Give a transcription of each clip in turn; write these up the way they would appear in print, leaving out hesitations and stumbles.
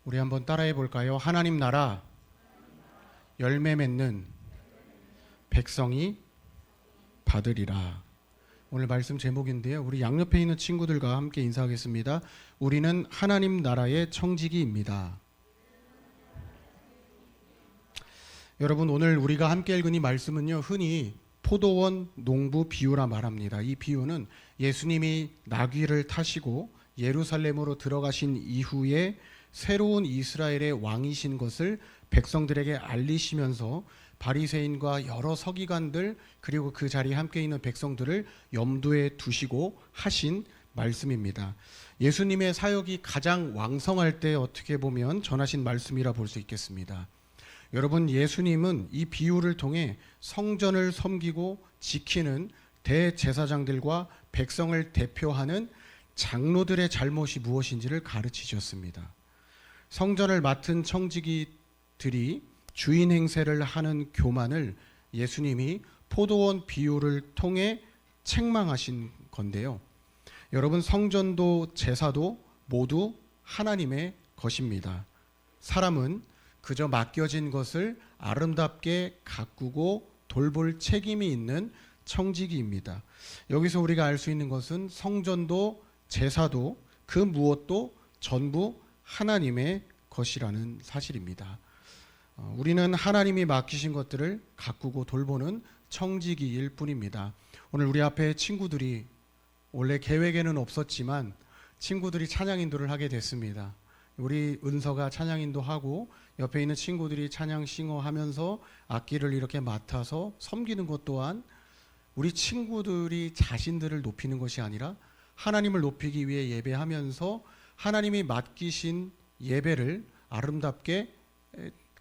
우리 한번 따라해 볼까요? 하나님 나라 열매 맺는 백성이 받으리라. 오늘 말씀 제목인데요. 우리 양옆에 있는 친구들과 함께 인사하겠습니다. 우리는 하나님 나라의 청지기입니다. 여러분, 오늘 우리가 함께 읽은 이 말씀은요, 흔히 포도원 농부 비유라 말합니다. 이 비유는 예수님이 나귀를 타시고 예루살렘으로 들어가신 이후에 새로운 이스라엘의 왕이신 것을 백성들에게 알리시면서 바리새인과 여러 서기관들 그리고 그 자리에 함께 있는 백성들을 염두에 두시고 하신 말씀입니다. 예수님의 사역이 가장 왕성할 때 어떻게 보면 전하신 말씀이라 볼 수 있겠습니다. 여러분, 예수님은 이 비유를 통해 성전을 섬기고 지키는 대제사장들과 백성을 대표하는 장로들의 잘못이 무엇인지를 가르치셨습니다. 성전을 맡은 청지기들이 주인 행세를 하는 교만을 예수님이 포도원 비유를 통해 책망하신 건데요. 여러분, 성전도 제사도 모두 하나님의 것입니다. 사람은 그저 맡겨진 것을 아름답게 가꾸고 돌볼 책임이 있는 청지기입니다. 여기서 우리가 알 수 있는 것은 성전도 제사도 그 무엇도 전부 하나님의 것이라는 사실입니다. 우리는 하나님이 맡기신 것들을 가꾸고 돌보는 청지기일 뿐입니다. 오늘 우리 앞에 친구들이 원래 계획에는 없었지만 친구들이 찬양 인도를 하게 됐습니다. 우리 은서가 찬양 인도하고 옆에 있는 친구들이 찬양 싱어하면서 악기를 이렇게 맡아서 섬기는 것 또한 우리 친구들이 자신들을 높이는 것이 아니라 하나님을 높이기 위해 예배하면서 하나님이 맡기신 예배를 아름답게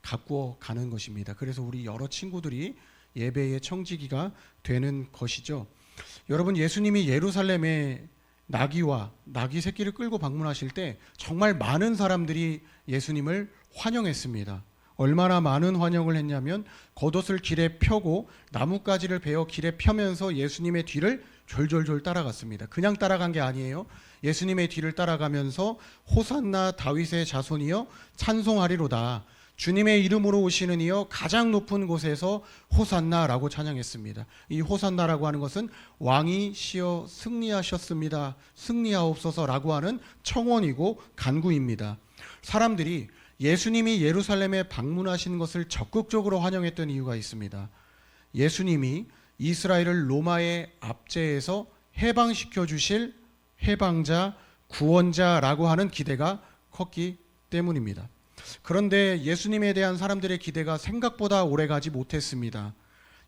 가꾸어 가는 것입니다. 그래서 우리 여러 친구들이 예배의 청지기가 되는 것이죠. 여러분, 예수님이 예루살렘에 나귀와 나귀 새끼를 끌고 방문하실 때 정말 많은 사람들이 예수님을 환영했습니다. 얼마나 많은 환영을 했냐면 겉옷을 길에 펴고 나뭇가지를 베어 길에 펴면서 예수님의 뒤를 졸졸졸 따라갔습니다. 그냥 따라간 게 아니에요. 예수님의 뒤를 따라가면서 호산나 다윗의 자손이여 찬송하리로다. 주님의 이름으로 오시는 이여 가장 높은 곳에서 호산나라고 찬양했습니다. 이 호산나라고 하는 것은 왕이 시어 승리하셨습니다. 승리하옵소서라고 하는 청원이고 간구입니다. 사람들이 예수님이 예루살렘에 방문하신 것을 적극적으로 환영했던 이유가 있습니다. 예수님이 이스라엘을 로마의 압제에서 해방시켜 주실 해방자, 구원자라고 하는 기대가 컸기 때문입니다. 그런데 예수님에 대한 사람들의 기대가 생각보다 오래가지 못했습니다.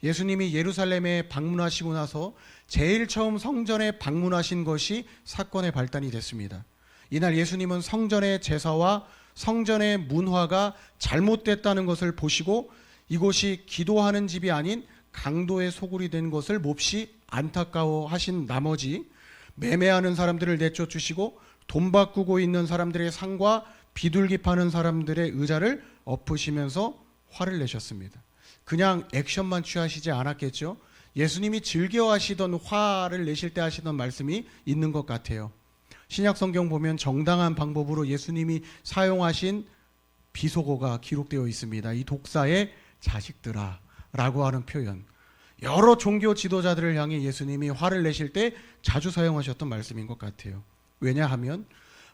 예수님이 예루살렘에 방문하시고 나서 제일 처음 성전에 방문하신 것이 사건의 발단이 됐습니다. 이날 예수님은 성전의 제사와 성전의 문화가 잘못됐다는 것을 보시고 이곳이 기도하는 집이 아닌 강도의 소굴이 된 것을 몹시 안타까워하신 나머지 매매하는 사람들을 내쫓으시고 돈 바꾸고 있는 사람들의 상과 비둘기 파는 사람들의 의자를 엎으시면서 화를 내셨습니다. 그냥 액션만 취하시지 않았겠죠? 예수님이 즐겨하시던 화를 내실 때 하시던 말씀이 있는 것 같아요. 신약 성경 보면 정당한 방법으로 예수님이 사용하신 비속어가 기록되어 있습니다. 이 독사의 자식들아 라고 하는 표현. 여러 종교 지도자들을 향해 예수님이 화를 내실 때 자주 사용하셨던 말씀인 것 같아요. 왜냐하면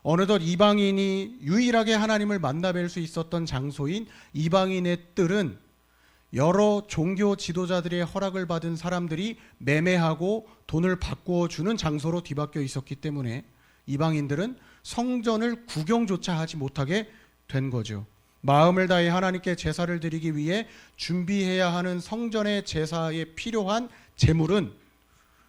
어느덧 이방인이 유일하게 하나님을 만나뵐 수 있었던 장소인 이방인의 뜰은 여러 종교 지도자들의 허락을 받은 사람들이 매매하고 돈을 바꾸어 주는 장소로 뒤바뀌어 있었기 때문에 이방인들은 성전을 구경조차 하지 못하게 된 거죠. 마음을 다해 하나님께 제사를 드리기 위해 준비해야 하는 성전의 제사에 필요한 제물은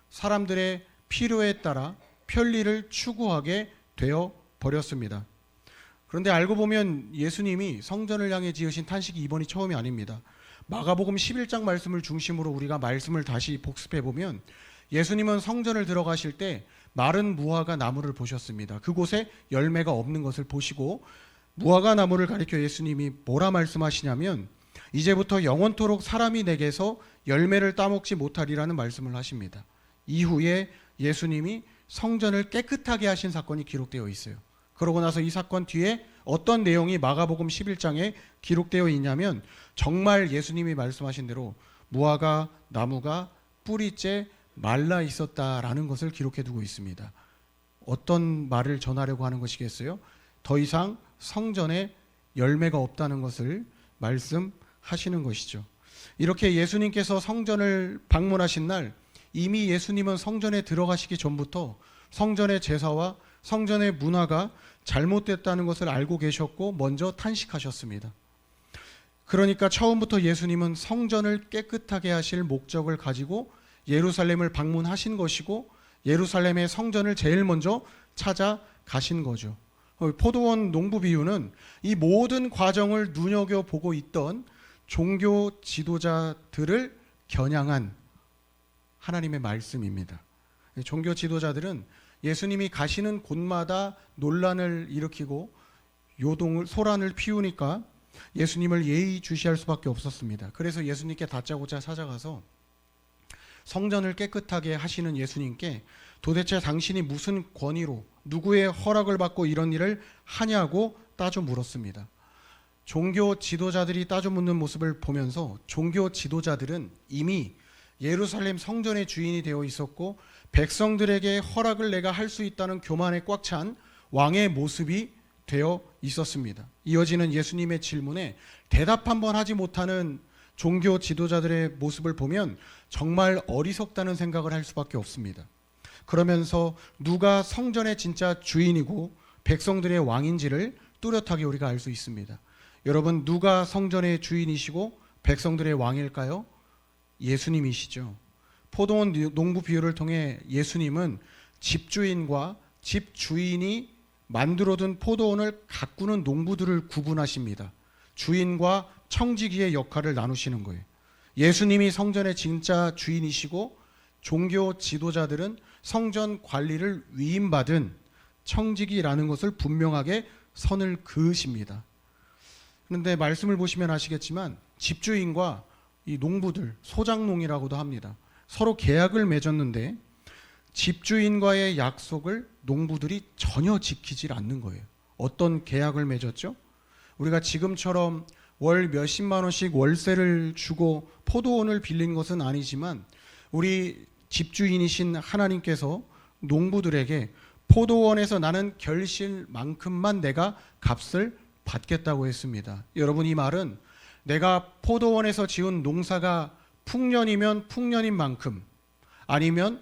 사람들의 필요에 따라 편리를 추구하게 되어 버렸습니다. 그런데 알고 보면 예수님이 성전을 향해 지으신 탄식이 이번이 처음이 아닙니다. 마가복음 11장 말씀을 중심으로 우리가 말씀을 다시 복습해 보면 예수님은 성전을 들어가실 때 마른 무화과 나무를 보셨습니다. 그곳에 열매가 없는 것을 보시고 무화과 나무를 가리켜 예수님이 뭐라 말씀하시냐면 이제부터 영원토록 사람이 내게서 열매를 따먹지 못하리라는 말씀을 하십니다. 이후에 예수님이 성전을 깨끗하게 하신 사건이 기록되어 있어요. 그러고 나서 이 사건 뒤에 어떤 내용이 마가복음 11장에 기록되어 있냐면 정말 예수님이 말씀하신 대로 무화과 나무가 뿌리째 말라 있었다라는 것을 기록해 두고 있습니다. 어떤 말을 전하려고 하는 것이겠어요? 더 이상 성전에 열매가 없다는 것을 말씀하시는 것이죠. 이렇게 예수님께서 성전을 방문하신 날 이미 예수님은 성전에 들어가시기 전부터 성전의 제사와 성전의 문화가 잘못됐다는 것을 알고 계셨고 먼저 탄식하셨습니다. 그러니까 처음부터 예수님은 성전을 깨끗하게 하실 목적을 가지고 예루살렘을 방문하신 것이고 예루살렘의 성전을 제일 먼저 찾아가신 거죠. 포도원 농부 비유는 이 모든 과정을 눈여겨보고 있던 종교 지도자들을 겨냥한 하나님의 말씀입니다. 종교 지도자들은 예수님이 가시는 곳마다 논란을 일으키고 소란을 피우니까 예수님을 예의주시할 수밖에 없었습니다. 그래서 예수님께 다짜고짜 찾아가서 성전을 깨끗하게 하시는 예수님께 도대체 당신이 무슨 권위로 누구의 허락을 받고 이런 일을 하냐고 따져 물었습니다. 종교 지도자들이 따져 묻는 모습을 보면서 종교 지도자들은 이미 예루살렘 성전의 주인이 되어 있었고 백성들에게 허락을 내가 할 수 있다는 교만에 꽉 찬 왕의 모습이 되어 있었습니다. 이어지는 예수님의 질문에 대답 한번 하지 못하는 종교 지도자들의 모습을 보면 정말 어리석다는 생각을 할 수밖에 없습니다. 그러면서 누가 성전의 진짜 주인이고 백성들의 왕인지를 뚜렷하게 우리가 알 수 있습니다. 여러분, 누가 성전의 주인이시고 백성들의 왕일까요? 예수님이시죠. 포도원 농부 비유를 통해 예수님은 집주인과 집주인이 만들어둔 포도원을 가꾸는 농부들을 구분하십니다. 주인과 청지기의 역할을 나누시는 거예요. 예수님이 성전의 진짜 주인이시고 종교 지도자들은 성전 관리를 위임받은 청지기라는 것을 분명하게 선을 그으십니다. 그런데 말씀을 보시면 아시겠지만 집주인과 이 농부들, 소작농이라고도 합니다. 서로 계약을 맺었는데 집주인과의 약속을 농부들이 전혀 지키질 않는 거예요. 어떤 계약을 맺었죠? 우리가 지금처럼 월 몇십만 원씩 월세를 주고 포도원을 빌린 것은 아니지만 우리 집주인이신 하나님께서 농부들에게 포도원에서 나는 결실만큼만 내가 값을 받겠다고 했습니다. 여러분, 이 말은 내가 포도원에서 지은 농사가 풍년이면 풍년인 만큼 아니면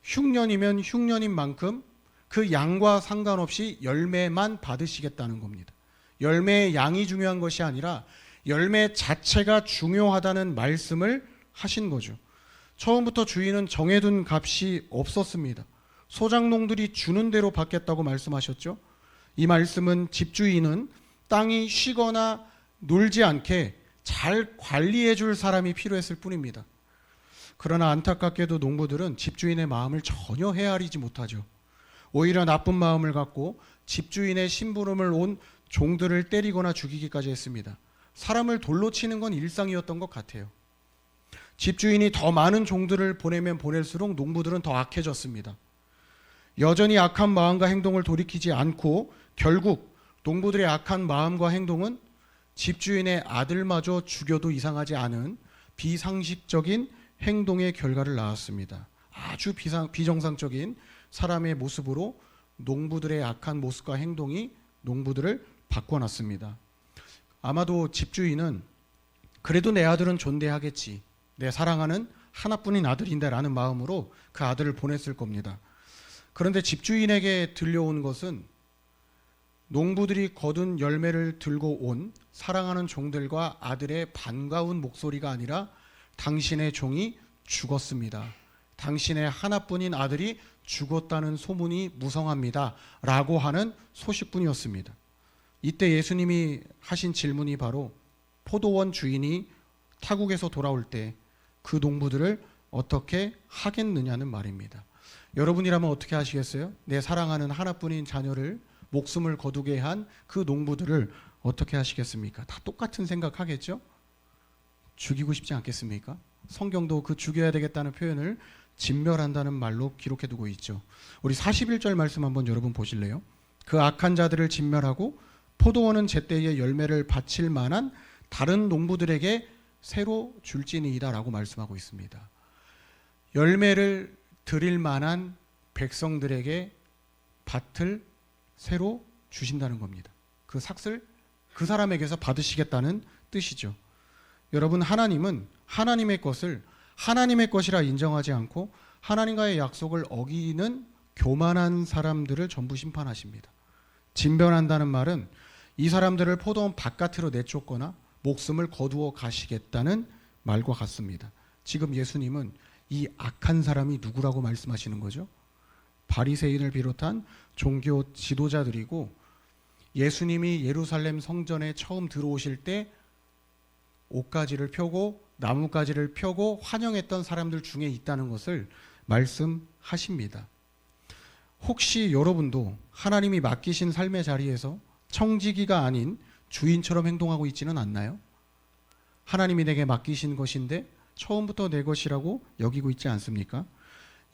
흉년이면 흉년인 만큼 그 양과 상관없이 열매만 받으시겠다는 겁니다. 열매의 양이 중요한 것이 아니라 열매 자체가 중요하다는 말씀을 하신 거죠. 처음부터 주인은 정해둔 값이 없었습니다. 소작농들이 주는 대로 받겠다고 말씀하셨죠. 이 말씀은 집주인은 땅이 쉬거나 놀지 않게 잘 관리해 줄 사람이 필요했을 뿐입니다. 그러나 안타깝게도 농부들은 집주인의 마음을 전혀 헤아리지 못하죠. 오히려 나쁜 마음을 갖고 집주인의 심부름을 온 종들을 때리거나 죽이기까지 했습니다. 사람을 돌로 치는 건 일상이었던 것 같아요. 집주인이 더 많은 종들을 보내면 보낼수록 농부들은 더 악해졌습니다. 여전히 악한 마음과 행동을 돌이키지 않고 결국 농부들의 악한 마음과 행동은 집주인의 아들마저 죽여도 이상하지 않은 비상식적인 행동의 결과를 낳았습니다. 아주 비정상적인 사람의 모습으로 농부들의 악한 모습과 행동이 농부들을 바꿔놨습니다. 아마도 집주인은 그래도 내 아들은 존대하겠지, 내 사랑하는 하나뿐인 아들인데 라는 마음으로 그 아들을 보냈을 겁니다. 그런데 집주인에게 들려온 것은 농부들이 거둔 열매를 들고 온 사랑하는 종들과 아들의 반가운 목소리가 아니라 당신의 종이 죽었습니다. 당신의 하나뿐인 아들이 죽었다는 소문이 무성합니다. 라고 하는 소식뿐이었습니다. 이때 예수님이 하신 질문이 바로 포도원 주인이 타국에서 돌아올 때 그 농부들을 어떻게 하겠느냐는 말입니다. 여러분이라면 어떻게 하시겠어요? 내 사랑하는 하나뿐인 자녀를 목숨을 거두게 한 그 농부들을 어떻게 하시겠습니까? 다 똑같은 생각하겠죠? 죽이고 싶지 않겠습니까? 성경도 그 죽여야 되겠다는 표현을 진멸한다는 말로 기록해 두고 있죠. 우리 41절 말씀 한번 여러분 보실래요? 그 악한 자들을 진멸하고 포도원은 제때에 열매를 바칠 만한 다른 농부들에게 새로 줄지니이다라고 말씀하고 있습니다. 열매를 드릴 만한 백성들에게 밭을 새로 주신다는 겁니다. 그 삭을 그 사람에게서 받으시겠다는 뜻이죠. 여러분, 하나님은 하나님의 것을 하나님의 것이라 인정하지 않고 하나님과의 약속을 어기는 교만한 사람들을 전부 심판하십니다. 진변한다는 말은 이 사람들을 포도원 바깥으로 내쫓거나 목숨을 거두어 가시겠다는 말과 같습니다. 지금 예수님은 이 악한 사람이 누구라고 말씀하시는 거죠? 바리새인을 비롯한 종교 지도자들이고, 예수님이 예루살렘 성전에 처음 들어오실 때 옷가지를 펴고 나뭇가지를 펴고 환영했던 사람들 중에 있다는 것을 말씀하십니다. 혹시 여러분도 하나님이 맡기신 삶의 자리에서 청지기가 아닌 주인처럼 행동하고 있지는 않나요? 하나님이 내게 맡기신 것인데 처음부터 내 것이라고 여기고 있지 않습니까?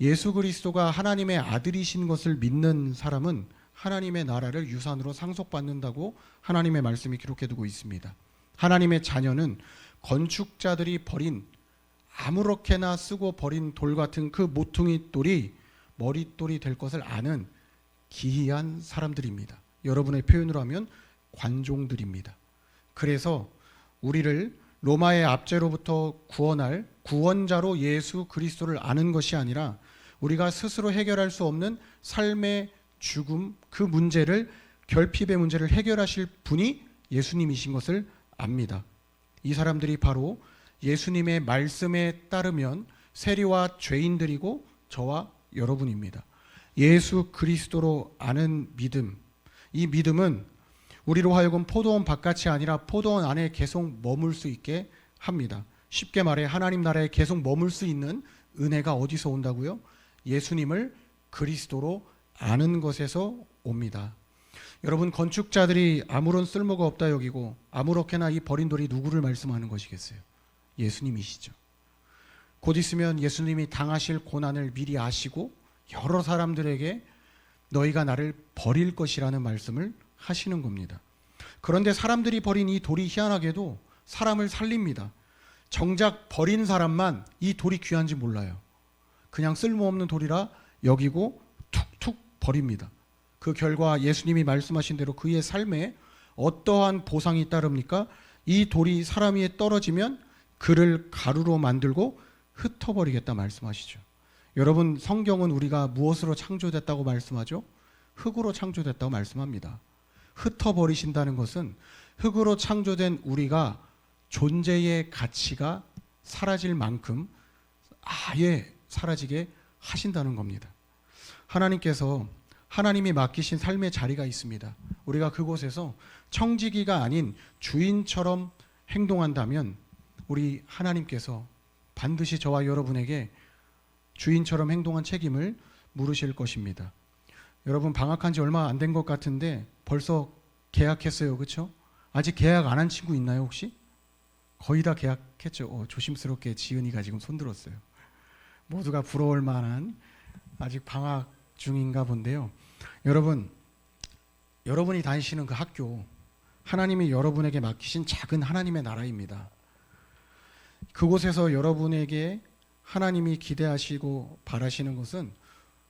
예수 그리스도가 하나님의 아들이신 것을 믿는 사람은 하나님의 나라를 유산으로 상속받는다고 하나님의 말씀이 기록해두고 있습니다. 하나님의 자녀는 건축자들이 버린, 아무렇게나 쓰고 버린 돌 같은 그 모퉁이 돌이 머릿돌이 될 것을 아는 기이한 사람들입니다. 여러분의 표현으로 하면 관종들입니다. 그래서 우리를 로마의 압제로부터 구원할 구원자로 예수 그리스도를 아는 것이 아니라 우리가 스스로 해결할 수 없는 삶의 죽음, 그 문제를, 결핍의 문제를 해결하실 분이 예수님이신 것을 압니다. 이 사람들이 바로 예수님의 말씀에 따르면 세리와 죄인들이고 저와 여러분입니다. 예수 그리스도로 아는 믿음, 이 믿음은 우리로 하여금 포도원 바깥이 아니라 포도원 안에 계속 머물 수 있게 합니다. 쉽게 말해 하나님 나라에 계속 머물 수 있는 은혜가 어디서 온다고요? 예수님을 그리스도로 아는 것에서 옵니다. 여러분, 건축자들이 아무런 쓸모가 없다 여기고 아무렇게나 이 버린 돌이 누구를 말씀하는 것이겠어요? 예수님이시죠. 곧 있으면 예수님이 당하실 고난을 미리 아시고 여러 사람들에게 너희가 나를 버릴 것이라는 말씀을 하시는 겁니다. 그런데 사람들이 버린 이 돌이 희한하게도 사람을 살립니다. 정작 버린 사람만 이 돌이 귀한지 몰라요. 그냥 쓸모없는 돌이라 여기고 툭툭 버립니다. 그 결과 예수님이 말씀하신 대로 그의 삶에 어떠한 보상이 따릅니까? 이 돌이 사람 위에 떨어지면 그를 가루로 만들고 흩어버리겠다 말씀하시죠. 여러분, 성경은 우리가 무엇으로 창조됐다고 말씀하죠? 흙으로 창조됐다고 말씀합니다. 흩어버리신다는 것은 흙으로 창조된 우리가 존재의 가치가 사라질 만큼 아예 사라지게 하신다는 겁니다. 하나님께서 하나님이 맡기신 삶의 자리가 있습니다. 우리가 그곳에서 청지기가 아닌 주인처럼 행동한다면 우리 하나님께서 반드시 저와 여러분에게 주인처럼 행동한 책임을 물으실 것입니다. 여러분, 방학한 지 얼마 안 된 것 같은데 벌써 계약했어요, 그렇죠? 아직 계약 안 한 친구 있나요, 혹시? 거의 다 계약했죠. 조심스럽게 지은이가 지금 손들었어요. 모두가 부러울 만한 아직 방학 중인가 본데요. 여러분, 여러분이 다니시는 그 학교, 하나님이 여러분에게 맡기신 작은 하나님의 나라입니다. 그곳에서 여러분에게 하나님이 기대하시고 바라시는 것은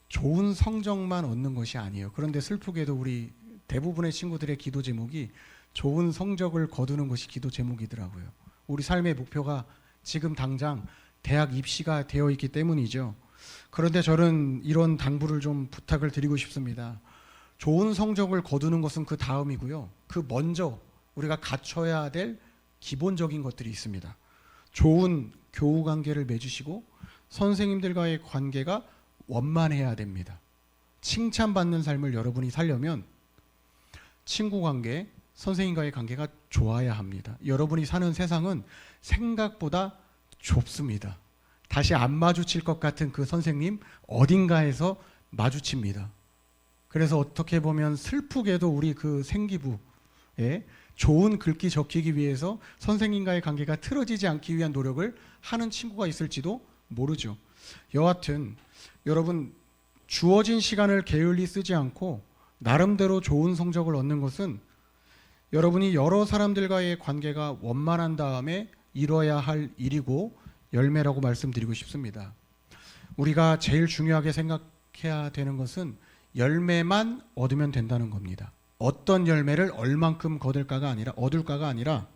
좋은 성적만 얻는 것이 아니에요. 그런데 슬프게도 우리 대부분의 친구들의 기도 제목이 좋은 성적을 거두는 것이 기도 제목이더라고요. 우리 삶의 목표가 지금 당장 대학 입시가 되어 있기 때문이죠. 그런데 저는 이런 당부를 좀 부탁을 드리고 싶습니다. 좋은 성적을 거두는 것은 그 다음이고요. 그 먼저 우리가 갖춰야 될 기본적인 것들이 있습니다. 좋은 교우 관계를 맺으시고 선생님들과의 관계가 원만해야 됩니다. 칭찬받는 삶을 여러분이 살려면 친구 관계, 선생님과의 관계가 좋아야 합니다. 여러분이 사는 세상은 생각보다 좁습니다. 다시 안 마주칠 것 같은 그 선생님 어딘가에서 마주칩니다. 그래서 어떻게 보면 슬프게도 우리 그 생기부에 좋은 글귀 적히기 위해서 선생님과의 관계가 틀어지지 않기 위한 노력을 하는 친구가 있을지도 모르죠. 여하튼 여러분, 주어진 시간을 게을리 쓰지 않고 나름대로 좋은 성적을 얻는 것은 여러분이 여러 사람들과의 관계가 원만한 다음에 이뤄야 할 일이고 열매라고 말씀드리고 싶습니다. 우리가 제일 중요하게 생각해야 되는 것은 열매만 얻으면 된다는 겁니다. 어떤 열매를 얼만큼 얻을까가 아니라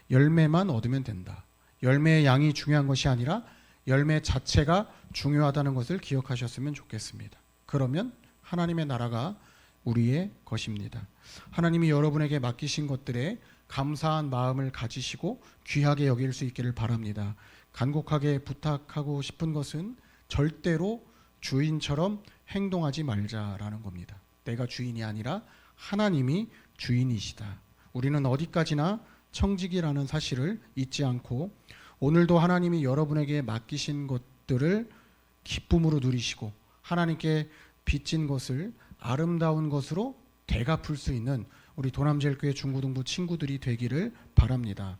열매만 얻으면 된다. 열매의 양이 중요한 것이 아니라 열매 자체가 중요하다는 것을 기억하셨으면 좋겠습니다. 그러면 하나님의 나라가 우리의 것입니다. 하나님이 여러분에게 맡기신 것들에 감사한 마음을 가지시고 귀하게 여길 수 있기를 바랍니다. 간곡하게 부탁하고 싶은 것은 절대로 주인처럼 행동하지 말자라는 겁니다. 내가 주인이 아니라 하나님이 주인이시다. 우리는 어디까지나 청직이라는 사실을 잊지 않고 오늘도 하나님이 여러분에게 맡기신 것들을 기쁨으로 누리시고 하나님께 빚진 것을 아름다운 것으로 되갚을 수 있는 우리 도남제일교회 중고등부 친구들이 되기를 바랍니다.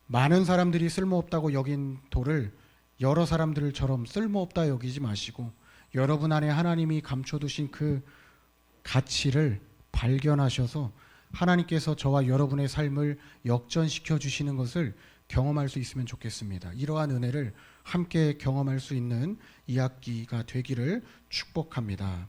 많은 사람들이 쓸모없다고 여긴 돌을 여러 사람들처럼 쓸모없다 여기지 마시고 여러분 안에 하나님이 감춰두신 그 가치를 발견하셔서 하나님께서 저와 여러분의 삶을 역전시켜 주시는 것을 경험할 수 있으면 좋겠습니다. 이러한 은혜를 함께 경험할 수 있는 이 학기가 되기를 축복합니다.